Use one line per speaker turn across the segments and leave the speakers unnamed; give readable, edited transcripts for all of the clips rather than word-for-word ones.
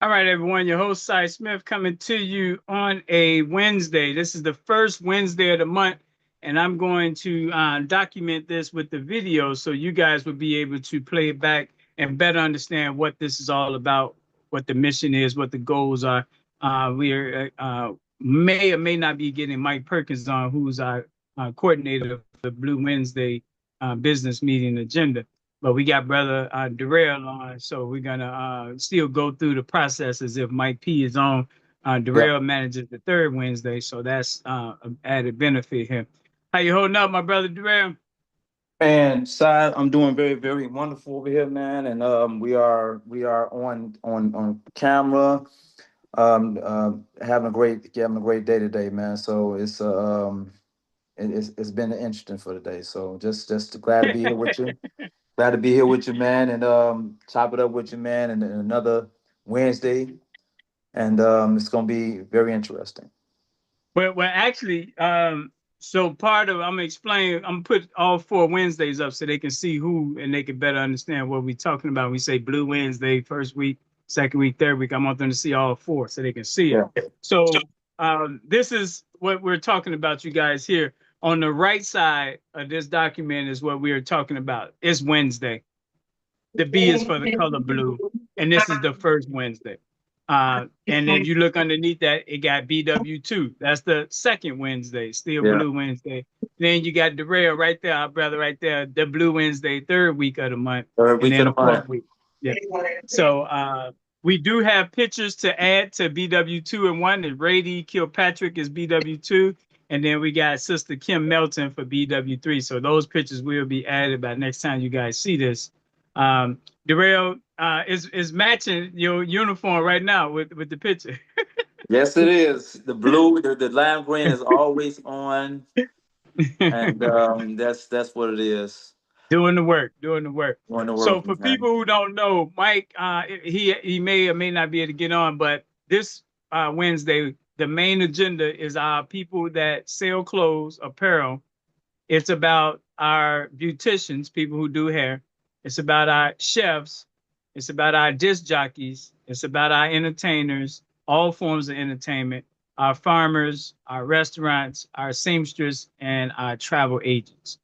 All right, everyone, your host, Cy Smith, coming to you on a Wednesday. This is the first Wednesday of the month, and I'm going to document this with the video so you guys will be able to play it back and better understand what this is all about, what the mission is, what the goals are. May or may not be getting Mike Perkins on, who's our coordinator of the Blue Wednesday business meeting agenda. But we got brother Darrell on, so we're gonna still go through the process as if Mike P is on.
Yep.
Darrell manages the third Wednesday, so that's an added benefit here. How you holding up, my brother Darrell?
And Side, I'm doing very, very wonderful over here, man. And we are on camera, having a great day today, man. So it's been interesting for today. So just glad to be here with you. Glad to be here with you, man, and chop it up with you, man, and another Wednesday, and it's gonna be very interesting.
Well, actually, so part of I'm gonna explain. I'm gonna put all four Wednesdays up so they can see who and they can better understand what we're talking about. We say Blue Wednesday, first week, second week, third week. I want them to see all four so they can see it.
Yeah.
So this is what we're talking about, you guys here. On the right side of this document is what we are talking about. It's Wednesday. The B is for the color blue, and this is the first Wednesday. And then you look underneath that, it got BW2. That's the second Wednesday, still
Yeah.
Blue Wednesday. Then you got the rail right there, our brother right there, the Blue Wednesday, third week of the month,
Third
and
week
then
of
the
the
fourth
month.
week. Yeah. So we do have pictures to add to BW2 and one. And Brady Kilpatrick is BW2. And then we got Sister Kim Melton for BW3. So those pictures will be added by next time you guys see this. Darrell is matching your uniform right now with the picture.
Yes, it is. The blue, the lime green is always on, and that's what it is.
Doing the work, doing the work.
Going to
So
work,
for
man.
people who don't know, Mike, he may or may not be able to get on, but this Wednesday, the main agenda is our people that sell clothes, apparel. It's about our beauticians, people who do hair. It's about our chefs. It's about our disc jockeys. It's about our entertainers, all forms of entertainment, our farmers, our restaurants, our seamstress, and our travel agents.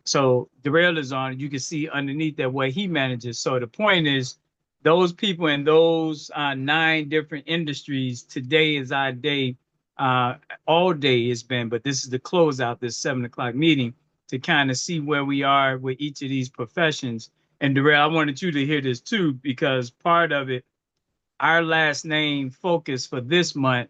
So Darrell is on. You can see underneath that what he manages. So the point is, those people in those nine different industries. Today is our day. Uh, all day it's been, but this is the closeout. This 7 o'clock meeting to kind of see where we are with each of these professions. And Darrell, I wanted you to hear this too because part of it, our last name focus for this month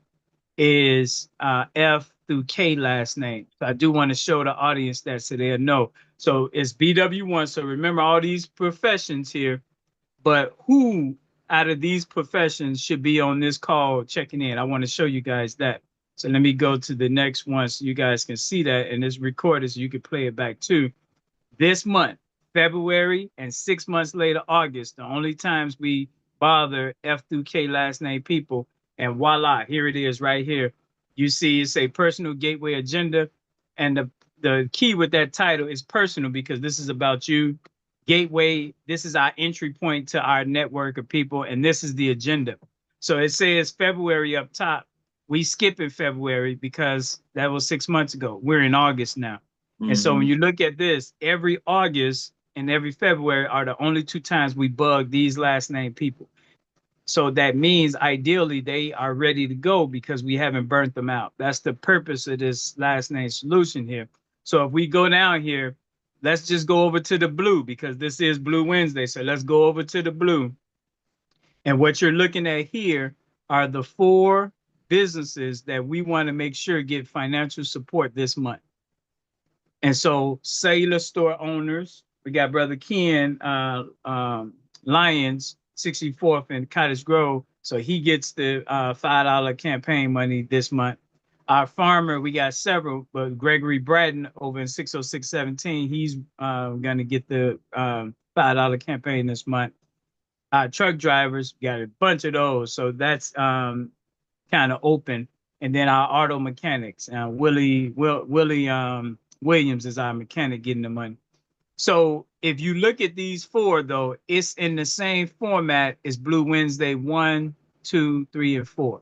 is F through K last name. So I do want to show the audience that so they'll know. So it's BW1. So remember all these professions here, but who out of these professions should be on this call checking in? I want to show you guys that. So let me go to the next one so you guys can see that. And it's recorded so you can play it back too. This month, February, and 6 months later, August, the only times we bother F through K last name people. And voila, here it is right here. You see, it's a personal gateway agenda. And the key with that title is personal because this is about you. Gateway, this is our entry point to our network of people, and this is the agenda. So it says February up top. We skip in February because that was 6 months ago. We're in August now. And so when
Hmm.
you look at this, every August and every February are the only two times we bug these last name people. So that means ideally they are ready to go because we haven't burnt them out. That's the purpose of this last name solution here. So if we go down here, let's just go over to the blue because this is Blue Wednesday. So let's go over to the blue. And what you're looking at here are the four businesses that we want to make sure get financial support this month. And so cellular store owners, we got Brother Ken Lyons, 64th in Cottage Grove. So he gets the $5 campaign money this month. Our farmer, we got several, but Gregory Bratton over in 60617, he's going to get the $5 campaign this month. Truck drivers, got a bunch of those. So that's kind of open. And then our auto mechanics, Willie Williams is our mechanic getting the money. So if you look at these four, though, it's in the same format as Blue Wednesday 1, 2, 3, and 4.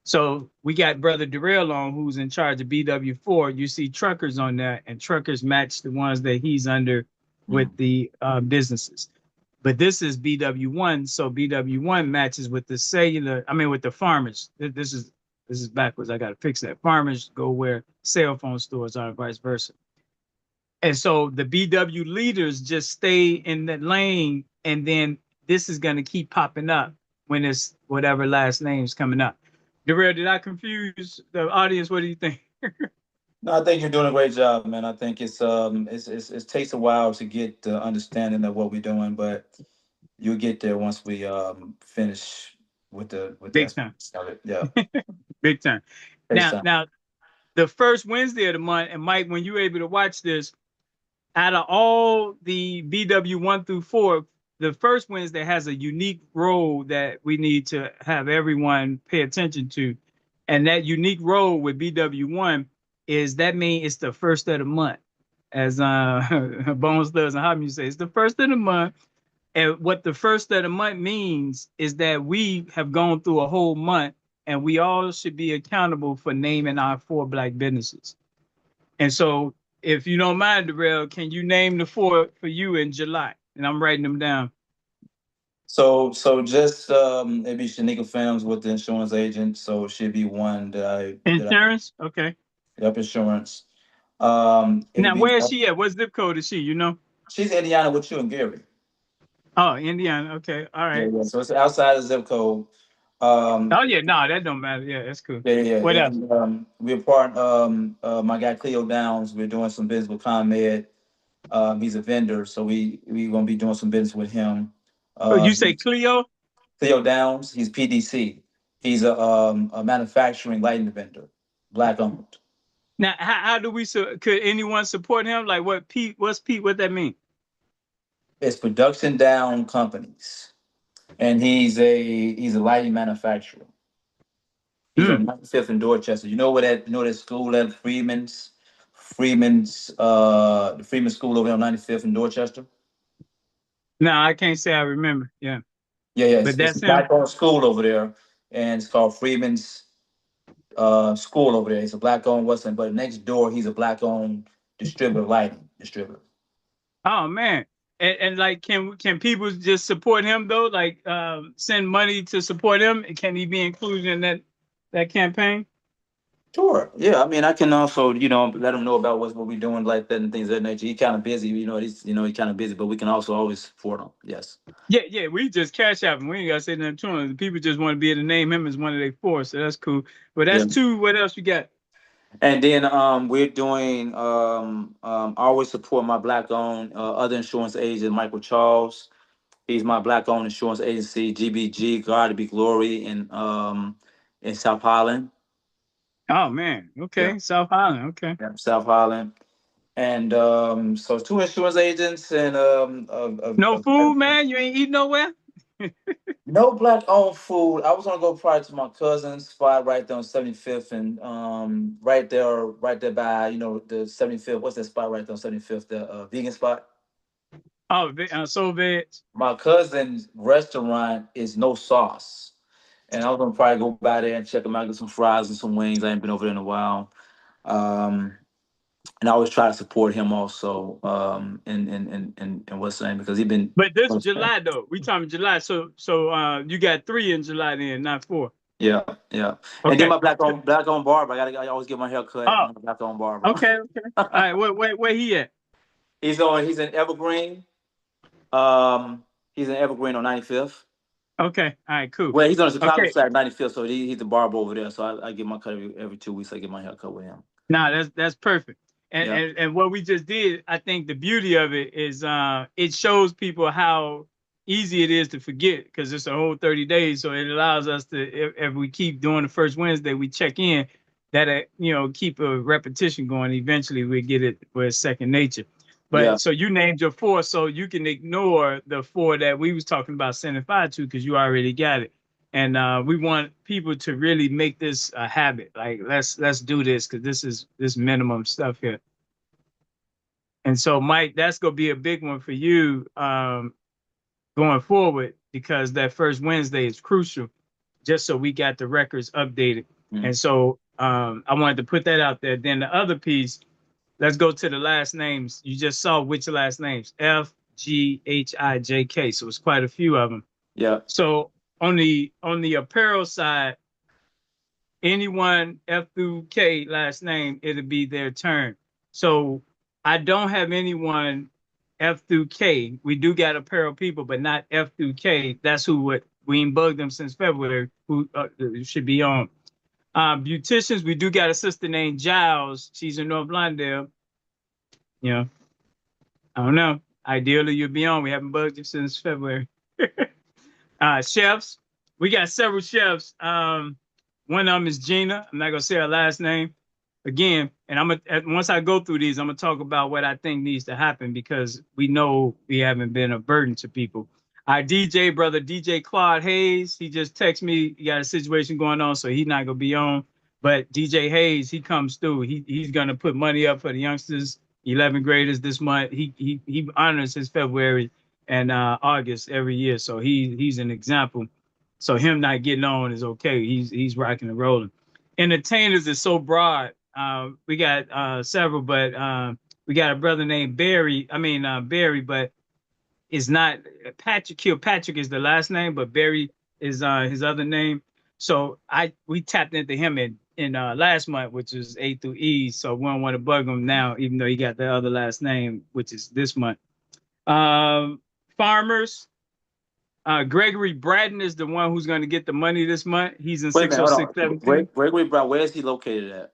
So we got Brother Darrell on, who's in charge of BW4. You see truckers on there, and truckers match the ones that he's under with
Mm.
the businesses. But this is BW1, so BW1 matches with the cellular. I mean, with the farmers. This is backwards. I got to fix that. Farmers go where cell phone stores are, and vice versa. And so the BW leaders just stay in that lane, and then this is going to keep popping up when it's whatever last name's coming up. Darrell, did I confuse the audience? What do you think?
No, I think you're doing a great job, man. I think it takes a while to get the understanding of what we're doing, but you'll get there once we finish with the
Big time,
explanation of it. Yeah,
big time.
takes time.
Now, the first Wednesday of the month, and Mike, when you're able to watch this, out of all the BW1 through 4, the first Wednesday has a unique role that we need to have everyone pay attention to. And that unique role with BW1 is that means it's the first of the month. As Bones does and Hobby say, it's the first of the month. And what the first of the month means is that we have gone through a whole month and we all should be accountable for naming our 4 Black businesses. And so, if you don't mind, Darrell, can you name the 4 for you in July? And I'm writing them down.
So just it'd be Shanika Films with the insurance agent. So it should be one that I
Insurance? Okay.
yep, insurance. It'd
Now,
be
where is she at? What zip code is she? You know?
she's Indiana with you and Gary.
Oh, Indiana. Okay. All
Yeah,
right.
yeah. So it's outside the zip code.
Oh, yeah. No, that don't matter. Yeah, that's cool.
Yeah, yeah,
What
yeah.
else?
And, we're part my guy Cleo Downs. We're doing some business with ComEd. He's a vendor, so we gonna be doing some business with him.
Oh, you
Um,
say Cleo?
Cleo Downs, he's PDC. He's a manufacturing lighting vendor, black owned.
Now, how do we, could anyone support him? Like, what's Pete? What that mean?
It's production down companies, and he's a lighting manufacturer. He's
Hmm.
on 95th in Dorchester. You know that school at Freeman's the Freeman School over there on 95th in Dorchester.
No, I can't say I remember. Yeah.
Yeah, yeah,
But
it's a
that's him.
black owned school over there, and it's called Freeman's school over there. It's a black owned Western, but next door he's a black owned distributor, lighting distributor.
Oh man. And like can people just support him though? Like send money to support him? Can he be included in that campaign?
Sure. Yeah, I mean, I can also, let him know about what we're doing like that and things of that nature. He's kind of busy, he's kind of busy, but we can also always support him. Yes.
Yeah, yeah. We just cash out him. We ain't gotta say nothing to him. People just want to be able to name him as one of their 4, so that's cool. But that's
Yeah.
2. What else you got?
And then we're doing I always support my black owned other insurance agent, Michael Charles. He's my black owned insurance agency, GBG, God to be glory in South Holland.
Oh man.
Yeah.
Okay. South Island. Okay.
Yeah, South Holland. And so it's 2 insurance agents and
No food, man. You ain't eating nowhere.
no black owned food. I was gonna go prior to my cousin's spot right there on 75th and right there by the 75th. What's that spot right there on 75th? The vegan spot.
Oh, so veg.
My cousin's restaurant is no sauce, and I was gonna probably go by there and check them out, get some fries and some wings. I ain't been over there in a while. Um, and I always try to support him also. And what's the name because he been.
But this July though. We talking July. So you got 3 in July then, not 4.
Yeah, yeah. And then
Okay.
my black owned barber. I always get my hair cut.
Oh,
My black owned barber.
okay, okay. All right. Where he at?
He's in Evergreen. Um, he's in Evergreen on 95th.
Okay. All right, cool.
Well, he's on the Chicago
Okay.
side, 95th. So he's the barber over there. So I get my cut every 2 weeks. I get my hair cut with him.
Nah, that's perfect. And,
Yeah,
and and what we just did, I think the beauty of it is it shows people how easy it is to forget because it's a whole 30 days. So it allows us to, if we keep doing the first Wednesday, we check in, that keep a repetition going. Eventually we get it where it's second nature.
yeah,
But so you named your 4, so you can ignore the 4 that we was talking about sending 5 to because you already got it. And we want people to really make this a habit. Like let's do this because this minimum stuff here. And so, Mike, that's gonna be a big one for you going forward because that first Wednesday is crucial. just so we got the records updated.
Mm.
And so I wanted to put that out there. Then the other piece, let's go to the last names. You just saw which last names, FGHIJK. So it's quite a few of them.
Yeah.
So on the apparel side, anyone F through K last name, it'll be their turn. So I don't have anyone F through K. We do got apparel people, but not F through K. That's who would we ain't bugged them since February. Who should be on? Beauticians, we do got a sister named Giles. She's in North Lawndale. You know, I don't know. Ideally, you'll be on. We haven't bugged you since February. Chefs, we got several chefs. One of them is Gina. I'm not gonna say her last name again. And I'm gonna once I go through these, I'm gonna talk about what I think needs to happen because we know we haven't been a burden to people. Our DJ brother, DJ Claude Hayes, he just texted me. He got a situation going on, so he's not gonna be on. But DJ Hayes, he comes through. He's gonna put money up for the youngsters, 11th graders this month. He honors his February and August every year, so he's an example. So him not getting on is okay. He's rocking and rolling. Entertainers is so broad. We got several, but we got a brother named Barry. I mean Barry, but it's not Patrick. Kilpatrick is the last name, but Barry is his other name. So we tapped into him in last month, which is A through E. So we don't want to bug him now, even though he got the other last name, which is this month. Um, Farmers. Gregory Bratton is the one who's going to get the money this month. He's in
Wait a minute, hold on.
60617.
Gregory Brown, where is he located at?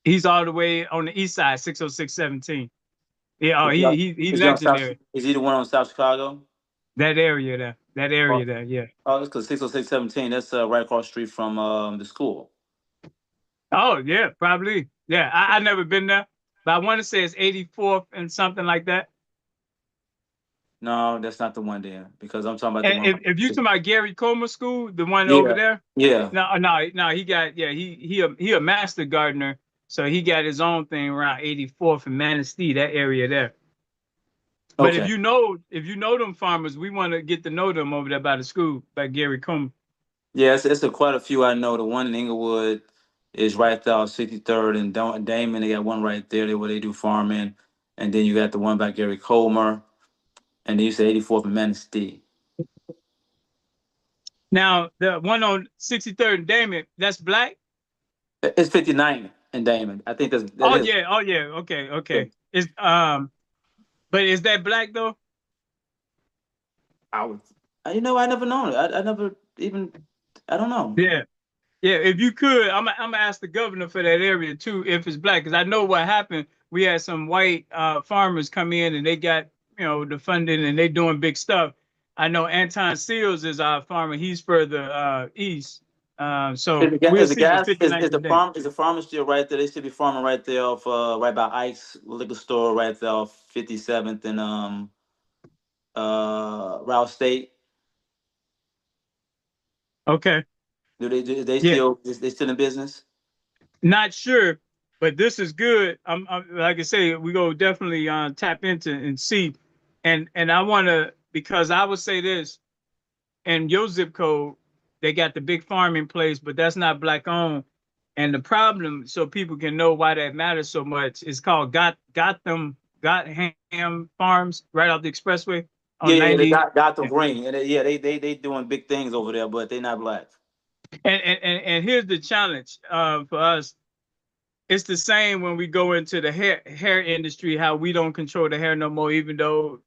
He's all the way on the east side, 60617. Yeah, oh, he
Is he on South?
legendary.
Is he the one on South Chicago?
That area there. That area
Oh,
there, yeah.
oh, that's because 60617. That's right across the street from the school.
Oh, yeah, probably. Yeah, I never been there, but I want to say it's 84th and something like that.
No, that's not the one there because I'm talking about the
And
one.
if you talking about Gary Comer School, the one over
Yeah,
there,
yeah.
no, he got yeah, he a master gardener, so he got his own thing around 84th and Manistee, that area there. But
Okay.
if you know them farmers, we want to get to know them over there by the school, by Gary Comer.
Yeah, it's quite a few I know. The one in Inglewood is right there, 63rd and Damon. They got one right there where they do farming, and then you got the one by Gary Comer, and then you say 84th and Manistee.
Now the one on 63rd and Damon, that's black.
It's 59th and Damon. I think that is.
Oh yeah, okay, okay. Is but is that black though?
I would. I never known it. I never even. I don't know.
Yeah. Yeah, if you could, I'm gonna ask the governor for that area too, if it's black, because I know what happened. We had some white farmers come in and they got the funding and they doing big stuff. I know Anton Seals is our farmer. He's further east, so we'll
Is the
see with
gas is
59th and Dame.
the farm still right there? They should be farming right there off right by Ike's liquor store right there off 57th and Route State.
Okay,
They
yeah,
still they still in business?
not sure, but this is good. I'm like I say, we go definitely tap into and see, and I want to because I would say this. In your zip code, they got the big farm in place, but that's not black owned. And the problem, so people can know why that matters so much, is called Gotham Farms, right off the expressway
Yeah,
on
yeah, they
90.
got them green, and yeah, they doing big things over there, but they not black.
And here's the challenge for us. It's the same when we go into the hair industry, how we don't control the hair no more, even though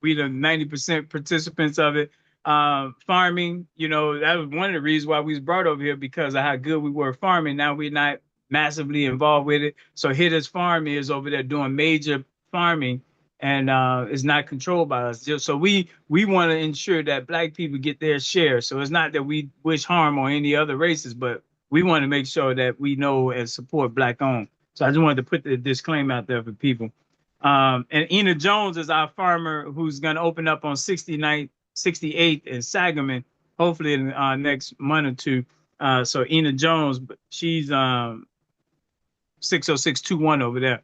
we the 90% participants of it. Farming, that was one of the reasons why we was brought over here because of how good we were farming. Now we're not massively involved with it. So Hitter's Farm is over there doing major farming and is not controlled by us. Just so we want to ensure that black people get their share. So it's not that we wish harm on any other races, but we want to make sure that we know and support black owned. So I just wanted to put the disclaimer out there for people. And Ena Jones is our farmer who's going to open up on 69th, 68th and Sangamon, hopefully in next month or two. So Ena Jones, she's 60621 over there.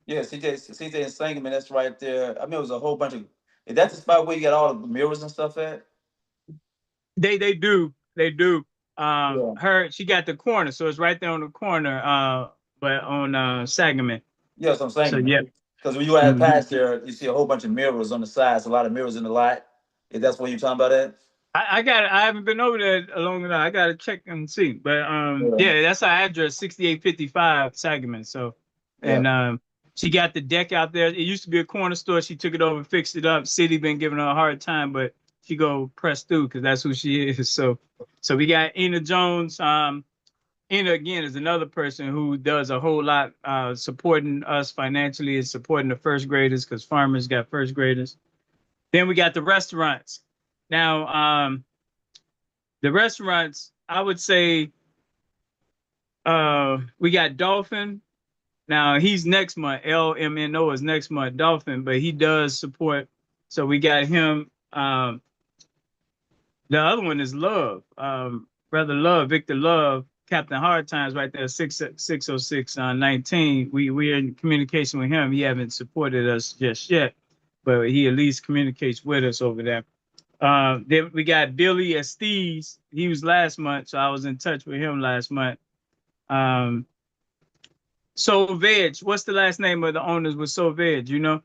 Yeah, CJ and Sangamon, that's right there. I mean, it was a whole bunch of. Is that the spot where you got all the mirrors and stuff at?
They do.
Yeah.
She got the corner, so it's right there on the corner, but on Sangamon.
Yes, I'm
So
saying,
yeah.
man. Because when you had
Mhm.
past there, you see a whole bunch of mirrors on the sides, a lot of mirrors in the lot. If that's what you're talking about, at.
I haven't been over there long enough. I gotta check and see. But
Yeah.
yeah, that's our address, 6855 Sangamon. So
Yeah.
and she got the deck out there. It used to be a corner store. She took it over and fixed it up. City been giving her a hard time, but she go press through because that's who she is. So we got Ina Jones. Ina again is another person who does a whole lot supporting us financially and supporting the first graders because farmers got first graders. Then we got the restaurants. Now, the restaurants, I would say we got Dolphin. Now he's next month. LMNO is next month, Dolphin, but he does support. So we got him. The other one is Love. Brother Love, Victor Love, Captain Hard Times right there, 606 19. We're in communication with him. He haven't supported us just yet, but he at least communicates with us over there. Then we got Billy Estes. He was last month, so I was in touch with him last month. Um, Soul Veg. What's the last name of the owners with Soul Veg? You know?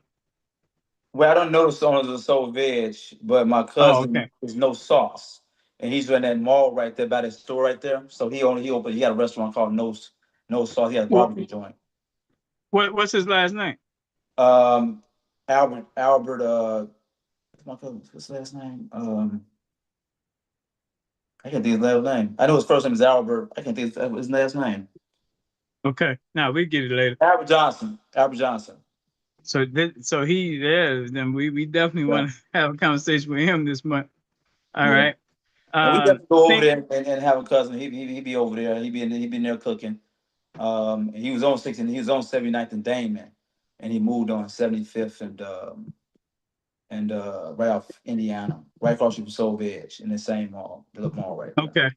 Well, I don't know the songs of Soul Veg, but my
Oh,
cousin
okay.
is No Sauce, and he's in that mall right there by that store right there. So he opened. He had a restaurant called No Sauce. He had a
What,
barbecue joint.
what's his last name?
Um, Albert. What's my cousin? What's his last name? I can't think of his last name. I know his first name is Albert. I can't think of his last name.
Okay. Now we get it later.
Albert Johnson. Albert Johnson.
So he there. Then we definitely
Yeah.
want to have a conversation with him this month. All
Yeah.
right.
And we definitely go over
Think.
there and have a cousin. He be over there. He be in there cooking. And he was on 16. He was on 79th and Damon, and he moved on 75th and right off Indiana, right across from Soul Veg in the same mall, the mall right there.
Okay.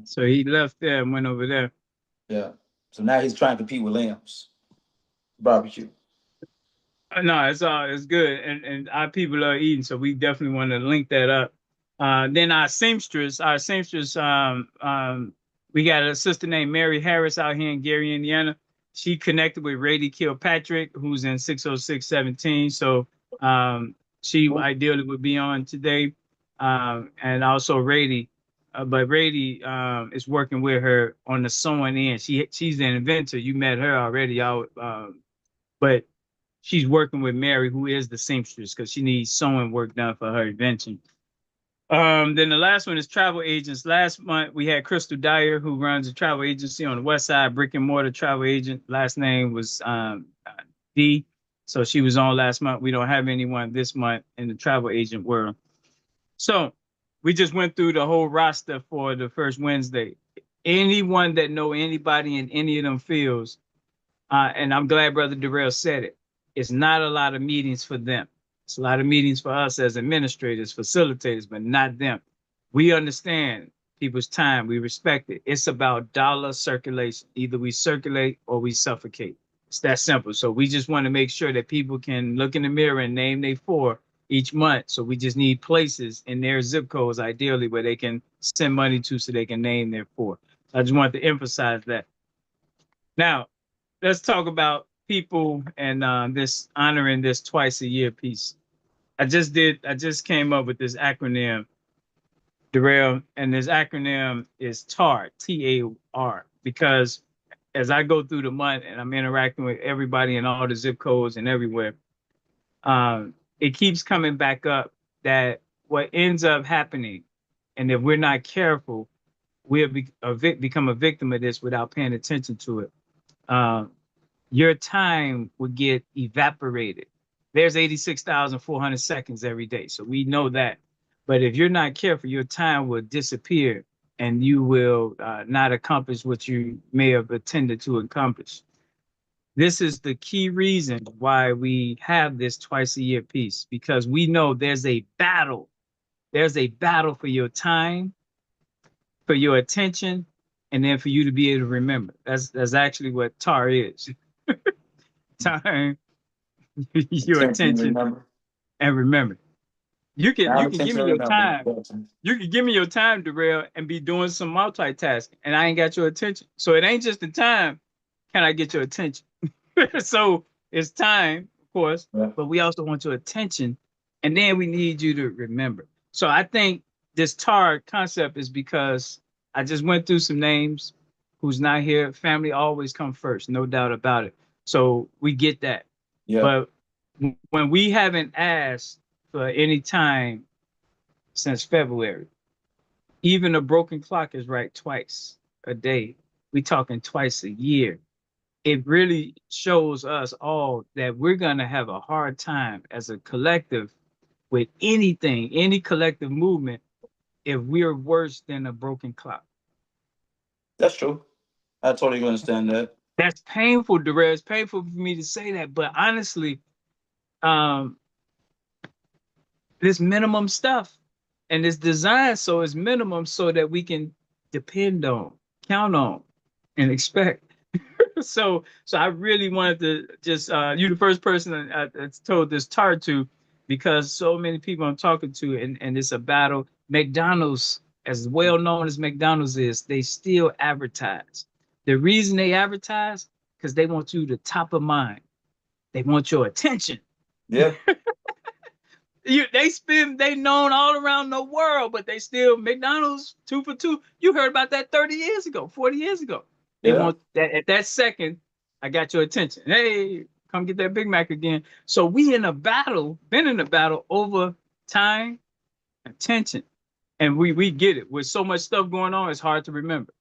So he left there and went over there.
Yeah. So now he's trying to compete with Liam's barbecue.
No, it's good, and our people are eating, so we definitely want to link that up. Then our seamstress, we got a sister named Mary Harris out here in Gary, Indiana. She connected with Rady Kilpatrick, who's in 60617. So she ideally would be on today, and also Rady. But Rady is working with her on the sewing end. She's an inventor. You met her already, y'all. But she's working with Mary, who is the seamstress, because she needs sewing work done for her invention. Then the last one is travel agents. Last month we had Crystal Dyer, who runs a travel agency on the west side, brick and mortar travel agent. Last name was D. So she was on last month. We don't have anyone this month in the travel agent world. So we just went through the whole roster for the first Wednesday. Anyone that know anybody in any of them fields, and I'm glad Brother Darrell said it. It's not a lot of meetings for them. It's a lot of meetings for us as administrators, facilitators, but not them. We understand people's time. We respect it. It's about dollar circulation. Either we circulate or we suffocate. It's that simple. So we just want to make sure that people can look in the mirror and name their four each month. So we just need places in their zip codes, ideally, where they can send money to so they can name their four. I just want to emphasize that. Now, let's talk about people and this honoring this twice a year piece. I just came up with this acronym, Darrell, and this acronym is TAR, T-A-R, because as I go through the month and I'm interacting with everybody in all the zip codes and everywhere, it keeps coming back up that what ends up happening, and if we're not careful, become a victim of this without paying attention to it. Uh, your time would get evaporated. There's 86,400 seconds every day. So we know that. But if you're not careful, your time will disappear and you will not accomplish what you may have intended to accomplish. This is the key reason why we have this twice a year piece, because we know there's a battle. There's a battle for your time, for your attention, and then for you to be able to remember. That's actually what TAR is. Time, your
Attention,
attention,
remember?
and remember. You can give
Attention,
me your
remember.
time. You can give me your time, Darrell, and be doing some multitasking, and I ain't got your attention. So it ain't just the time. Can I get your attention? So it's time, of course,
Yeah.
but we also want your attention, and then we need you to remember. So I think this TAR concept is because I just went through some names who's not here. Family always come first, no doubt about it. So we get that.
Yeah.
But when we haven't asked for any time since February, even a broken clock is right twice a day. We talking twice a year. It really shows us all that we're going to have a hard time as a collective with anything, any collective movement, if we're worse than a broken clock.
That's true. I totally understand that.
That's painful, Darrell. It's painful for me to say that, but honestly, um, this minimum stuff and it's designed so it's minimum so that we can depend on, count on, and expect. So I really wanted to just you the first person that's told this tar to because so many people I'm talking to and it's a battle. McDonald's, as well known as McDonald's is, they still advertise. The reason they advertise because they want you to top of mind. They want your attention.
Yeah.
They spend they known all around the world, but they still McDonald's 2 for 2. You heard about that 30 years ago, 40 years ago. They
Yeah.
want that at that second. I got your attention. Hey, come get that Big Mac again. So we in a battle, been in a battle over time, attention, and we get it. With so much stuff going on, it's hard to remember.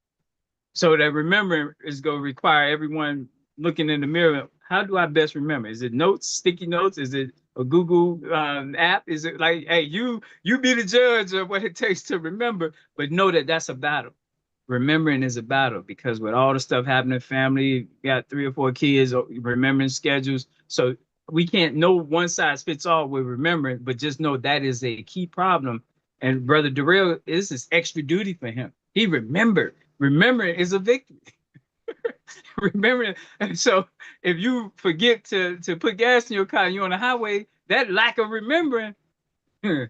So that remembering is going to require everyone looking in the mirror. How do I best remember? Is it notes, sticky notes? Is it a Google app? Is it like, hey, you be the judge of what it takes to remember, but know that that's a battle. Remembering is a battle because with all the stuff happening, family, got 3 or 4 kids, remembering schedules. So we can't know one size fits all with remembering, but just know that is a key problem. And Brother Darrell, this is extra duty for him. He remembered. Remembering is a victory. Remembering. And so if you forget to put gas in your car and you're on the highway, that lack of remembering, you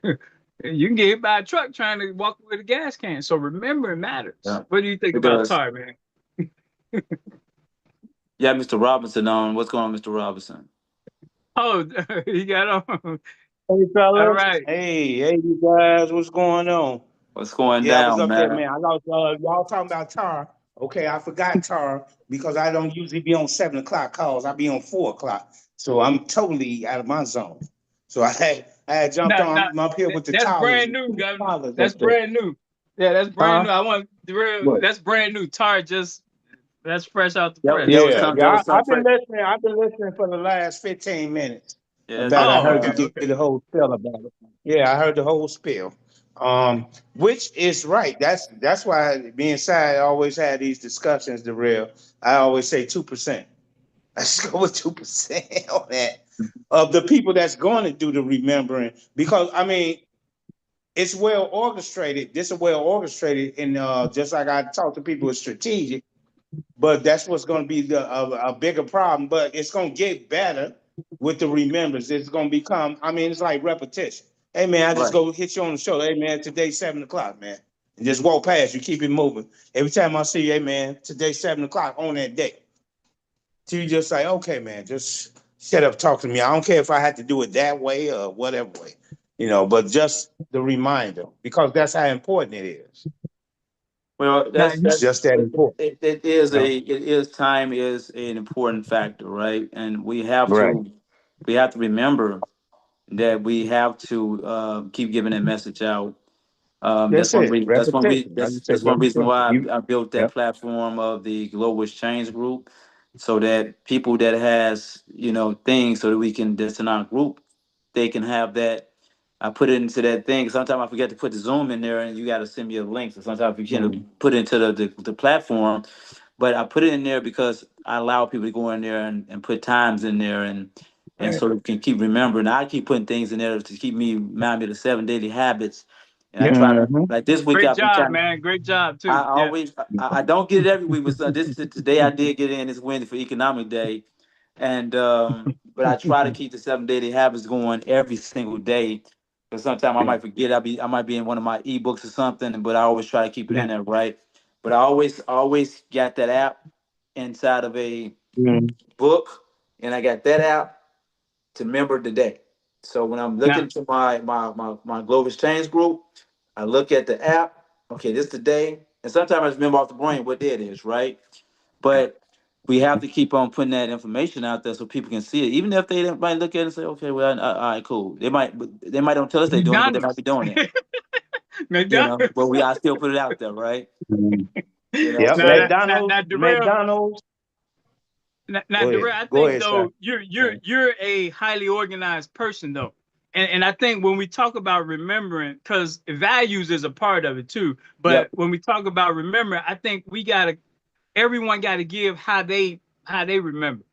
can get hit by a truck trying to walk with a gas can. So remembering matters.
Yeah.
What do you think
It
about
does.
Tar, man?
Yeah, Mr. Robinson on. What's going on, Mr. Robinson?
Oh, he got on.
Hey
All
fellas,
right.
hey you guys, what's going on?
What's going
Yeah, I was
down,
up there,
man?
man. I know y'all talking about Tar. Okay, I forgot Tar because I don't usually be on 7 o'clock calls. I be on 4 o'clock, so I'm totally out of my zone. So I had jumped
Now, now
on. I'm up here with the
that's
toddlers,
brand new, Governor.
toddlers
That's
up there.
brand new. Yeah, that's brand
Huh?
new. I want the real.
What?
That's brand new. Tar just that's fresh out the
That
press.
was
Yeah,
something.
yeah.
That was
I've
something.
been listening. I've been listening for the last 15 minutes.
Yeah,
I
that's
bet
good
I
Oh,
heard
okay,
you
stuff.
get
okay.
the whole spiel about it. Yeah, I heard the whole spiel. Which is right. That's why me and Sai always had these discussions. The real. I always say 2%. Let's go with 2% on that of the people that's going to do the remembering because I mean it's well orchestrated. This is well orchestrated, and just like I talk to people, it's strategic. But that's what's going to be a bigger problem. But it's going to get better with the remembrance. It's going to become. I mean, it's like repetition. Hey man, I just
Right.
go hit you on the shoulder. Hey man, today's 7 o'clock, man, and just walk past you. Keep it moving. Every time I see you, hey man, today's 7 o'clock on that day. So you just say, okay, man, just shut up, talk to me. I don't care if I had to do it that way or whatever way, but just the reminder because that's how important it is.
Well,
Now
It's
you
just that important.
it is
You know?
time is an important factor, right? And
Right.
we have to remember that we have to keep giving that message out.
That's it. Repetition. Like you say,
That's one reason
repetition.
why
You,
I built that
yep.
platform of the Global Exchange Group, so that people that has things, so that we can that's in our group, they can have that. I put it into that thing. Sometimes I forget to put the Zoom in there, and you got to send me a link. So sometimes you can put it into the platform, but I put it in there because I allow people to go in there and put times in there, and
Right.
so you can keep remembering. I keep putting things in there to keep me remind me of the 7 daily habits, and I
yeah.
try to,
Mm-hmm.
like, this week
Great
I've been
job,
trying.
man. Great job
I
too. Yeah.
always I don't get it every week, but this today I did get in this Wednesday for Economic Day, and but I try to keep the 7 daily habits going every single day, Because sometimes I might forget. I might be in one of my ebooks or something, but I always try to keep it
Yeah.
in there, right? But I always got that app inside of a
Mhm.
book, and I got that app to remember the day. So when I'm
Now,
looking to my Global Exchange group, I look at the app. Okay, this is the day, and sometimes I just remember off the brain what day it is, right? But we have to keep on putting that information out there so people can see it, even if they might look at it and say, "Okay, well, all right, cool." They might don't tell us they're doing it, but they might
McDonald's.
be doing it, But
McDonald's.
we I still put it out there, right?
Mhm. Yep.
Now,
So
McDonald's.
Darrell,
McDonald's.
now,
Go
Darrell,
ahead.
I
Go
think
ahead, sir.
though you're a highly organized person though, and I think when we talk about remembering, because values is a part of it too,
yep,
but when we talk about remembering, I think we gotta everyone got to give how they remember,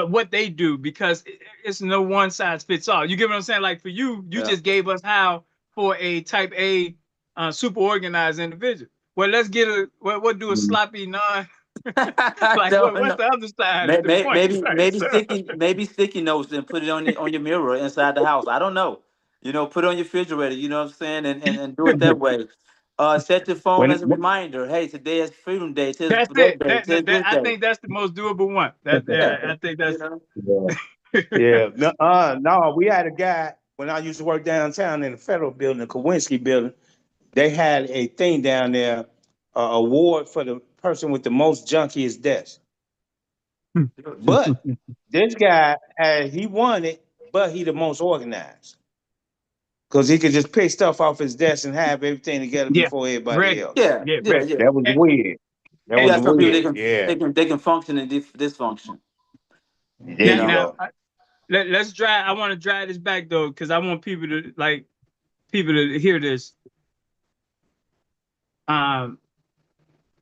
what they do, because it's no one size fits all. You get what I'm saying? Like for you, you
yeah.
just gave us how for a type A super organized individual. Well, let's get what do a
Mhm.
sloppy non
I
like
don't
what's
know.
the other side of the point,
Maybe
right?
maybe
So
sticky notes and put it on your mirror inside the house. I don't know. Put it on your refrigerator. You know what I'm saying, and do it that way. Set your phone
When,
as a reminder. Hey, today is Freedom Day. Today's
that's
that
it.
day. Today's this
I
day.
think that's the most doable one. That
Yeah,
I think
you
that's
know.
yeah. Yeah. No, no, we had a guy when I used to work downtown in the federal building, the Kowinski building. They had a thing down there, award for the person with the most junkiest desk. But this guy, he won it, but he the most organized because he could just pick stuff off his desk and have everything together
yeah,
before everybody
ready.
else.
Yeah,
Yeah,
yeah,
ready.
yeah.
That was
And,
weird. That
You
and
was
got some people
weird. Yeah.
they can function and dysfunction.
There
You
now
you
know.
now
go.
let's drive. I want to drive this back though, because I want people to hear this. Um,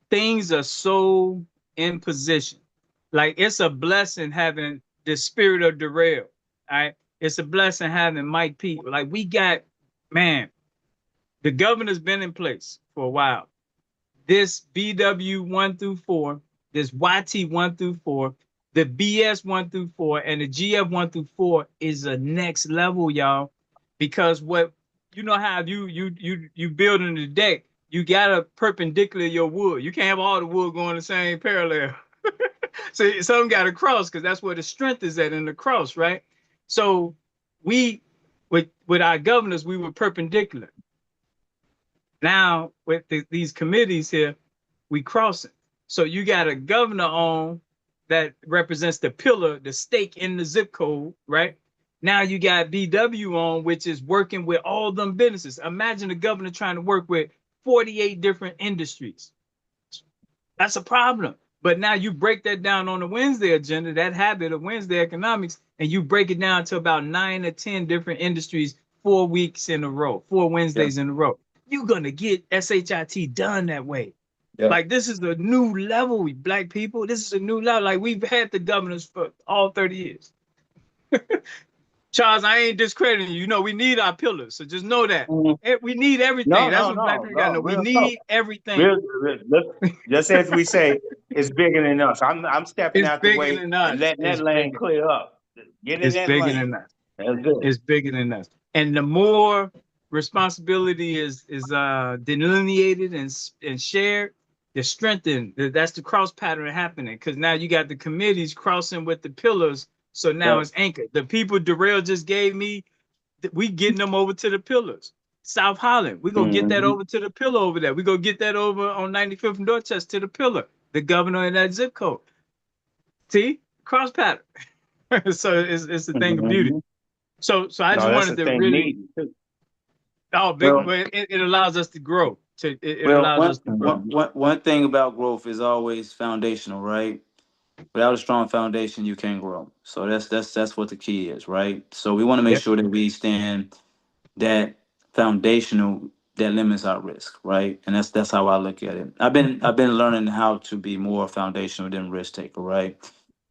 things are so in position. Like it's a blessing having the spirit of derail. All right. It's a blessing having Mike Pete. Like we got, man, the governor's been in place for a while. This BW1 through 4, this YT1 through 4, the BS1 through 4, and the GF1 through 4 is a next level, y'all. Because what you know how you building the deck, you gotta perpendicular your wood. You can't have all the wood going the same parallel. So some got to cross because that's where the strength is at in the cross, right? So we with our governors, we were perpendicular. Now with these committees here, we crossing. So you got a governor on that represents the pillar, the stake in the zip code, right? Now you got BW on, which is working with all them businesses. Imagine the governor trying to work with 48 different industries. That's a problem. But now you break that down on the Wednesday agenda, that habit of Wednesday economics, and you break it down to about 9 or 10 different industries 4 weeks in a row, four
Yeah,
Wednesdays in a row. You're gonna get SHIT done that way.
yeah.
Like this is a new level, we black people. This is a new level. Like we've had the governors for all 30 years. Charles, I ain't discrediting you. You know, we need our pillars. So just know that.
Mhm.
We need
No,
everything. That's
no,
what black
no,
people gotta
no.
know. We
Real talk.
need everything.
Look, just as we say, it's bigger than us. I'm stepping
It's
out the
bigger
way
than
and
us.
letting that lane clear up. Get in
It's
that
bigger
lane.
than us.
That's good.
It's bigger than us. And the more responsibility is delineated and shared, the strengthened. That's the cross pattern happening. Because now you got the committees crossing with the pillars. So now
Yeah.
it's anchored. The people Darrell just gave me, we getting them over to the pillars. South Holland, we're gonna get that
Hmm.
over to the pillar over there. We're gonna get that over on 95th and Dorchester to the pillar. The governor in that zip code. See? Cross pattern. So it's a thing of beauty.
Hmm.
So I
No,
just
that's
wanted
the
to
thing
really,
needed too.
oh big,
Well,
but it allows us to grow. It
well,
allows
one,
us to grow.
one,
Hmm.
one, one thing about growth is always foundational, right? Without a strong foundation, you can't grow. So that's what the key is, right? So we want to make
Yeah.
sure that we stand that foundational that limits our risk, right? And that's how I look at it. I've been learning how to be more foundational than risk taker, right?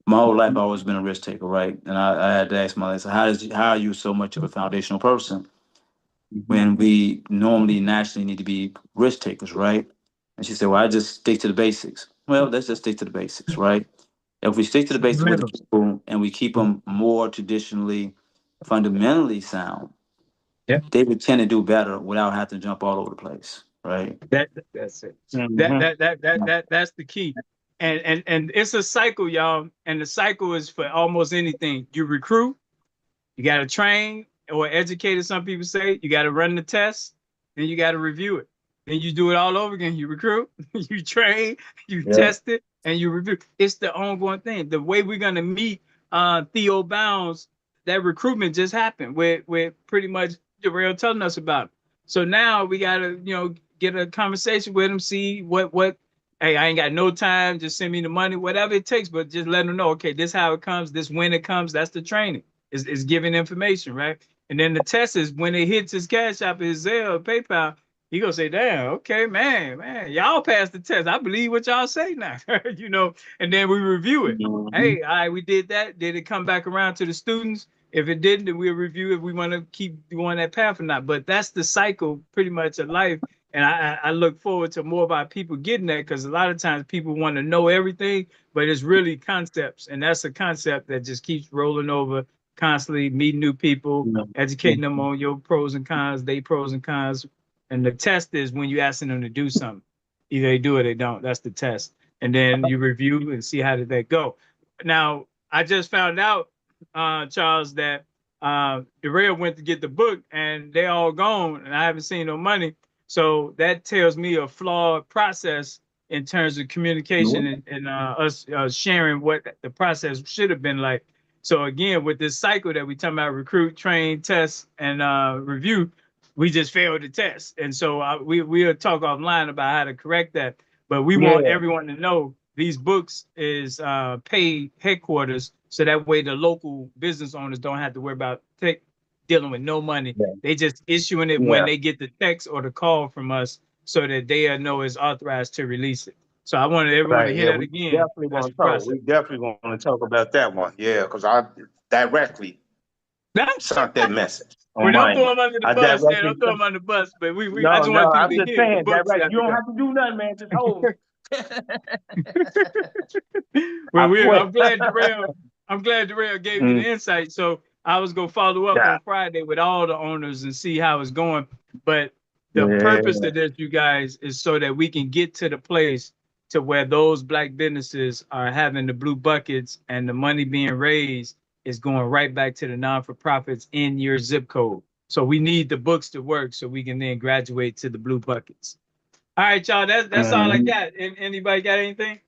My whole life I've always been a risk taker, right? And I had to ask myself, how are you so much of a foundational person
Hmm.
when we normally naturally need to be risk takers, right? And she said, well, I just stick to the basics. Well, let's just stick to the basics, right? If we stick to the basics with the
Little.
people and we keep them more traditionally, fundamentally sound,
Yeah.
they would tend to do better without having to jump all over the place, right?
That's it.
Mm-hmm.
That's the key. And it's a cycle, y'all. And the cycle is for almost anything. You recruit, you got to train or educate, as some people say. You got to run the test, then you got to review it. Then you do it all over again. You recruit, you train, you
Yeah.
test it, and you review. It's the ongoing thing. The way we're gonna meet Theo Bounds, that recruitment just happened. With pretty much Jarrell telling us about it. So now we gotta, get a conversation with him, see what. Hey, I ain't got no time. Just send me the money, whatever it takes. But just let them know, okay, this how it comes. This when it comes. That's the training. Is giving information, right? And then the test is when it hits his Cash App, his Zelle, PayPal. He gonna say, "Damn, okay, man, y'all passed the test. I believe what y'all say now." And then we review it.
Mm-hmm.
Hey, all right, we did that. Did it come back around to the students? If it didn't, then we'll review if we want to keep going that path or not. But that's the cycle, pretty much, of life. And I look forward to more of our people getting that, because a lot of times people want to know everything, but it's really concepts, and that's a concept that just keeps rolling over constantly, meeting new people, educating them on your pros and cons, they pros and cons. And the test is when you asking them to do something. Either they do or they don't. That's the test. And then you review and see how did that go. Now, I just found out, Charles, that Darrell went to get the book and they all gone and I haven't seen no money. So that tells me a flawed process in terms of communication and us sharing what the process should have been like. So again, with this cycle that we talking about, recruit, train, test, and review, we just failed the test. And so we'll talk offline about how to correct that. But we want
Yeah.
everyone to know these books is paid headquarters, so that way the local business owners don't have to worry about dealing with no money.
Yeah.
They just issuing it when
Yeah.
they get the text or the call from us, so that they know it's authorized to release it. So I wanted everyone to
Right.
hear
Yeah.
that
We
again.
definitely
That's
want
the
to talk.
process.
We definitely want to talk about that one. Yeah, because I directly sent that message
We
on
don't
mine.
throw them under the
I
bus. Yeah,
directly
don't throw
sent.
them under the bus. But I
No,
just
no.
want people
I'm
to
just
hear the
saying
books
direct.
have
You
to
don't
go.
have to do nothing, man. Just hold. I
Well,
quit.
I'm glad Darrell gave me
Mm,
the insight. So I was gonna follow up
yeah.
on Friday with all the owners and see how it's going. But the purpose
Yeah.
of this, you guys, is so that we can get to the place to where those black businesses are having the blue buckets and the money being raised is going right back to the non-for-profits in your zip code. So we need the books to work so we can then graduate to the blue buckets. All right, y'all. That's all I
Mhm.
got. Anybody got anything?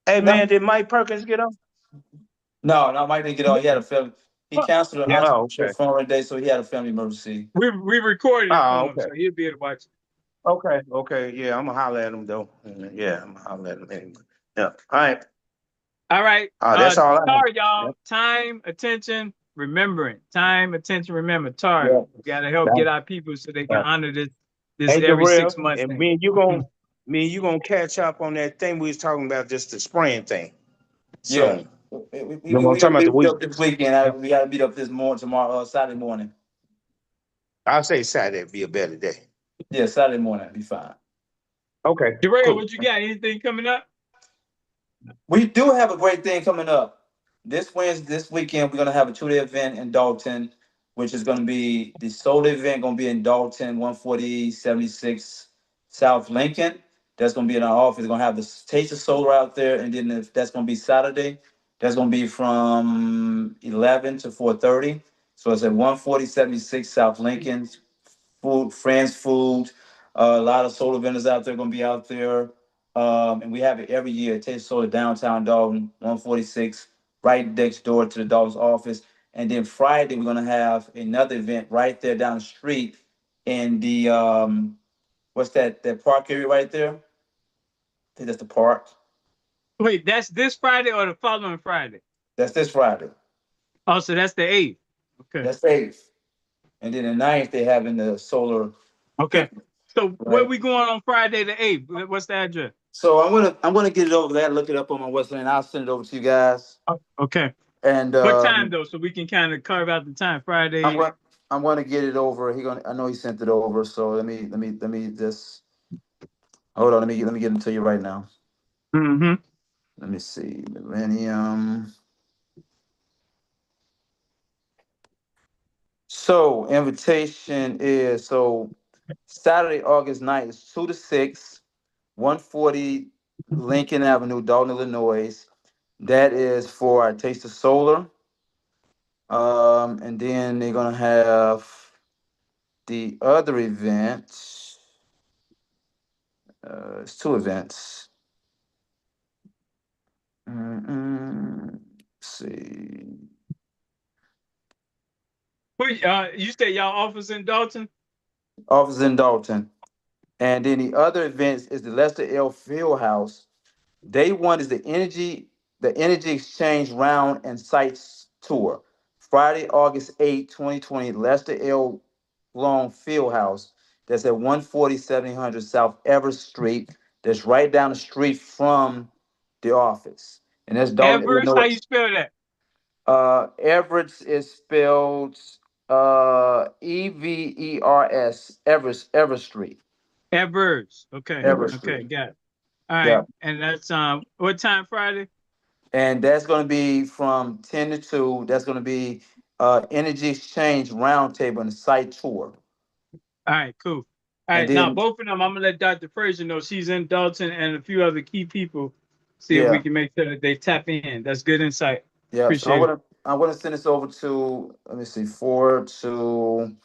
Hey,
No,
man, did Mike Perkins get on?
no, Mike didn't get on. He had a family. He canceled the
Oh,
hospital
okay.
funeral day, so he had a family emergency.
We recorded it
Oh,
for him,
okay.
so he'll be able to watch it.
Okay. Okay. Yeah, I'm gonna holler at him though. Yeah, I'm gonna holler at him anyway. Yeah. All right.
All right.
That's all I have.
Tar, y'all.
Yep.
Time, attention, remembering. Time, attention, remember. Tar,
Yeah.
we gotta help get our people so they can
Right.
honor this
Hey,
every
Darrell,
6 months
and
thing.
me and you gonna catch up on that thing we was talking about, just the spraying thing
Yeah.
soon.
We
You know, I'm
gonna
talking about the
meet
week.
up this weekend. We gotta meet up this morning, tomorrow, Saturday morning.
I'll say Saturday be a better day.
Yeah, Saturday morning, be fine.
Okay,
Darrell,
cool.
what you got? Anything coming up?
We do have a great thing coming up. This weekend, we're gonna have a 2-day event in Dalton, which is gonna be the solar event gonna be in Dalton, 14076 South Lincoln. That's gonna be in our office. Gonna have the taste of solar out there, and then that's gonna be Saturday. That's gonna be from 11 to 4:30. So it's at 14076 South Lincoln. Food, France food. A lot of solar vendors out there gonna be out there. And we have it every year. Taste Solar downtown Dalton, 146, right next door to the Dalton's office. And then Friday, we're gonna have another event right there down the street in the what's that park area right there? I think that's the park.
Wait, that's this Friday or the following Friday?
That's this Friday.
Oh, so that's the 8th. Okay.
That's the 8th. And then the 9th, they having the solar
Okay.
picnic,
So where
right?
we going on Friday the 8th? What's the address?
So I'm gonna get it over there, look it up on my website, and I'll send it over to you guys.
Oh, okay.
And
What time though? So we can kind of carve out the time.
I'm
Friday.
going I'm going to get it over. I know he sent it over. So let me just hold on. Let me get it to you right now.
Mm-hmm.
Let me see. Millennium. So invitation is Saturday, August 9th is 2 to 6, 140 Lincoln Avenue, Dalton, Illinois. That is for our Taste of Solar. And then they're gonna have the other event. It's two events. Let's see.
You said y'all office in Dalton?
Office in Dalton. And then the other events is the Lester L. Fieldhouse. Day one is the Energy Exchange Round and Sites Tour. Friday, August 8th, 2020, Lester L. Long Fieldhouse. That's at 140 1700 South Everett Street. That's right down the street from the office. And that's Dalton,
Evers, how
Illinois.
you spell that?
Everett is spelled Evers, Everett Street.
Evers. Okay.
Everett
Okay,
Street.
got it. All right.
Yeah.
And that's what time Friday?
And that's going to be from 10 to 2. That's going to be Energy Exchange Roundtable and site tour.
All right, cool. All
And
right, now
then,
both of them, I'm gonna let Dr. Frazier know she's in Dalton and a few other key people. See if we
yeah,
can make sure that they tap in. That's good insight.
yeah. So
Appreciate it.
I'm gonna send this over to, let me see, for to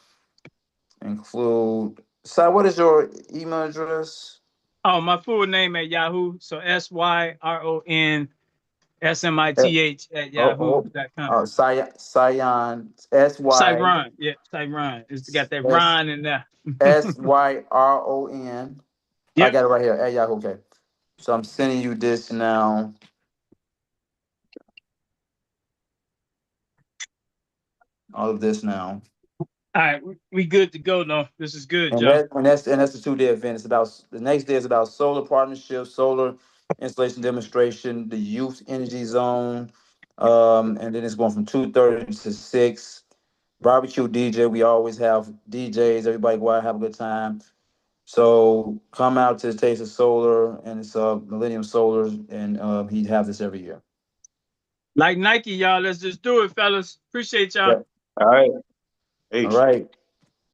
include. Si, what is your email address?
Oh, my full name at Yahoo. So
Uh,
SYRONSMITH at
oh, oh,
yahoo.com.
Sion,
Cyron. Yeah, Cyron. It's got that
S
Ron in there.
SYRON. I
Yep.
got it right here at Yahoo. Okay. So I'm sending you this now. All of this now.
All right, we good to go though. This is good,
And
Joe.
that's the 2 day event. It's about the next day is about solar partnership, solar installation demonstration, the youth energy zone, and then it's going from 2:30 to 6. Barbecue DJ. We always have DJs. Everybody go out and have a good time. So come out to the Taste of Solar, and it's Millennium Solar, and he have this every year.
Like Nike, y'all. Let's just do it, fellas. Appreciate y'all.
Yeah.
All right.
All
Peace.
right.